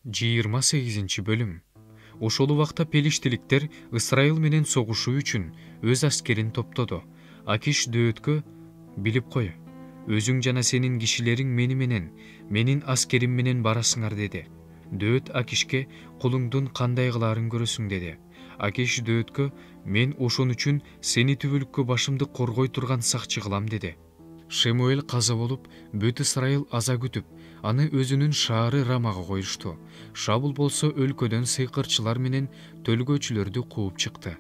28 бөлүм. Ошол убакта пелиштиликтер Ысрайыл менен согушуу үчүн өз аскерин топтоду. Акиш Дөөткө: «Билип кой, өзүң жана сенин кишилериң менин аскерим менен барасыңар» деди. Дөөт Акишке: «Кулуңдун кандай кылаарын көрөсүң» деди. Акиш Дөөткө: «Мен ошон үчүн сени түбөлүккө башымды коргой турган сакчы кылам» деди. Шемуэль каза болуп, бүт Ысрайыл аза күтүп, аны өзүнүн шаары Рамага коюшту. Шабул болсо өлкөдөн сыйкырчылар менен төлгөөчүлөрдү кууп чыкты.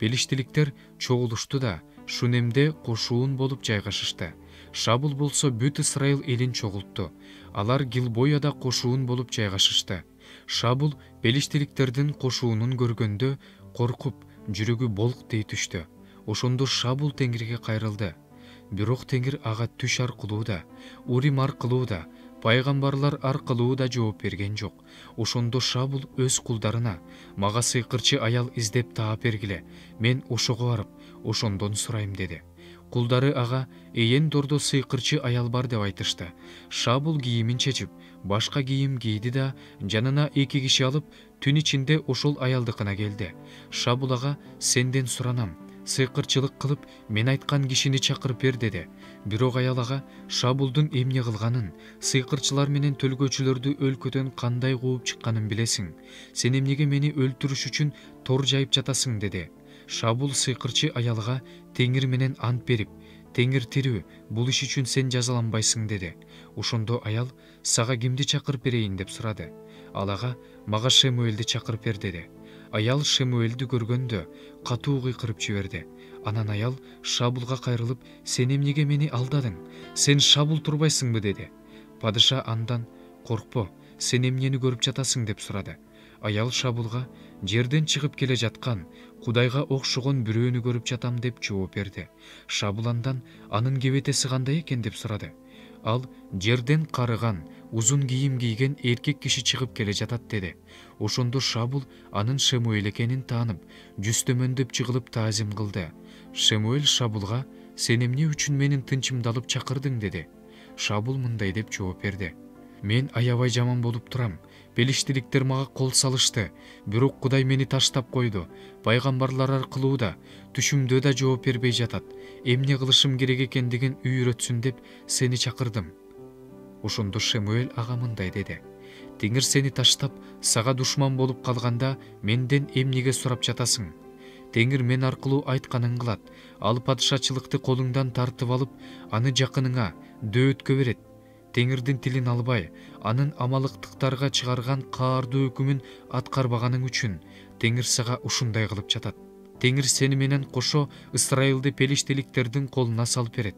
Пелиштиликтер чогулушту да Шунемде кошуун болуп жайгашышты. Шабул болсо бүт Ысрайыл элин чогултту. Алар Гилбояда кошуун болуп жайгашышты. Шабул пелиштиликтердин кошуунун көргөндө коркуп, жүрөгү болк дей түштү. Ошондо Шабул Теңирге кайрылды. Бирок Теңир ага түш аркылуу да, Урим аркылуу да, пайгамбарлар аркылуу да жооп берген жок. Ошондо Шабул өз кулдарына: «Мага сыйкырчы аял издеп таап бергиле, мен ошого барып, ошондон сурайм» деди. Кулдары ага эйен дордо сыйкырчы аял бар деп айтышты. Шабул кийимин чечип, башка кийим кийди да жанына 2 киши алып, түн ичинде ошол аялдыкына келди. Шабул ага: «Сенден суранам, сыйкырчылык кылып, мен айткан кишини чакырып бер» деди. Бирок аял ага Шабулдун эмне кылганын, сыйкырчылар менен төлгөөчүлөрдү өлкөдөн кандай кууп чыкканын билесиң. Сен эмнеге мени өлтүрүш үчүн тор жайып жатасың деди. Шабул сыйкырчы аялга Теңир менен ант берип: «Теңир тирүү, бул иш үчүн сен жазаланбайсың» деди. Ошондо аял: «Сага кимди чакырып берейин?» деп сурады. Ал ага: «Мага Шемуэлди чакырып бер» деди. Аял Шемуэлди көргөндө катуу кыйкырып жиберди. Анан аял Шабулга кайрылып: «Сен эмнеге мени алдадың? Сен Шабул турбайсыңбы?» деди. Падыша андан: «Коркпо, сен эмнени көрүп жатасың?» деп сурады. Аял Шабулга: «Жерден чыгып келе жаткан Кудайга окшогон бирөөнү көрүп жатам» деп жооп берди. Шабул андан: «Анын кебетеси кандай экен?» деп сурады. Ал: «Жерден карыган, узун кийим кийген эркек киши чыгып келе жатат» деди. Ошондо Шабул анын Шемуэль экенин таанып, жүз төмөндөп жыгылып таазим кылды. Шемуэль Шабулга: «Сен эмне үчүн менин тынчымды алып чакырдың?» деди. Шабул мындай деп жооп берди: «Мен аябай жаман болуп турам. Пелиштиликтер мага кол салышты, бирок Кудай мени таштап койду. Пайгамбарлар аркылуу да, түшүмдө да жооп бербей жатат. Эмне кылышым керек экендигин үйрөтсүн деп сени чакырдым». Ошондо Шемуэль ага мындай деди: «Теңир сени таштап, сага душман болуп калганда менден эмнеге сурап жатасың? Теңир мен аркылуу айтканын кылат. Ал падышачылыкты колуңдан тартып алып, аны жакыныңа, Дөөткө берет. Теңирдин тилин албай, анын амалыктыктарга чыгарган каардуу өкүмүн аткарбаганың үчүн Теңир сага ушундай кылып жатат. Теңир сени менен кошо Ысрайылды пелиштиликтердин колуна салып берет.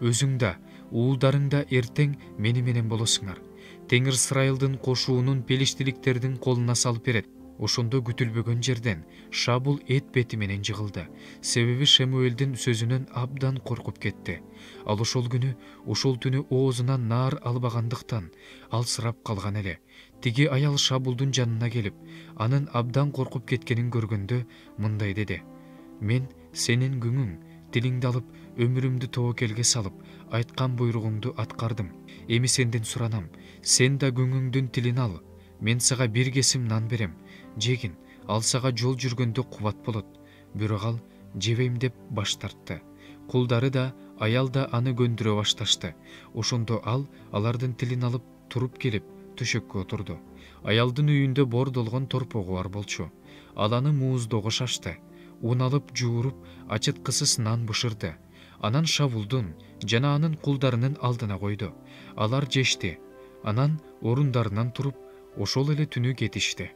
Өзүң да, уулдарың да эртең мени менен болосуңар. Теңир Ысрайылдын кошуунун пелиштиликтердин колуна салып берет». Ошондо күтүлбөгөн жерден Шабул эт бети менен жыгылды. Себеби Шемуэлдин сөзүнөн абдан коркуп кетти. Ал ошол түнү оозунан наар албагандыктан алсырап калган эле. Тиги аял Шабулдун жанына келип, анын абдан коркуп кеткенин көргөндө мындай деди: «Мен сенин күңүң, тилиңди алып, өмүрүмдү тобокелге салып, айткан буйругуңду аткардым. Эми сенден суранам, сен да күңүңдүн тилин ал. Мен сага бир кесим нан берем, жегин, ал сага жол жүргөндө кубат болот». Бирок ал жебейм деп баш тартты. Кулдары да, аял да аны көндүрө башташты. Ошондо ал алардын тилин алып туруп келип төшөккө отурду. Аялдын үйүндө бордолгон торпогу бар болчу. Ал аны мууздоого шашты. Ун алып жууруп, ачыткысыз нан бышырды. Анан Шабулдун жана анын кулдарынын алдына койду. Алар жешти. Анан орундарынан туруп, ошол эле түнү кетишти.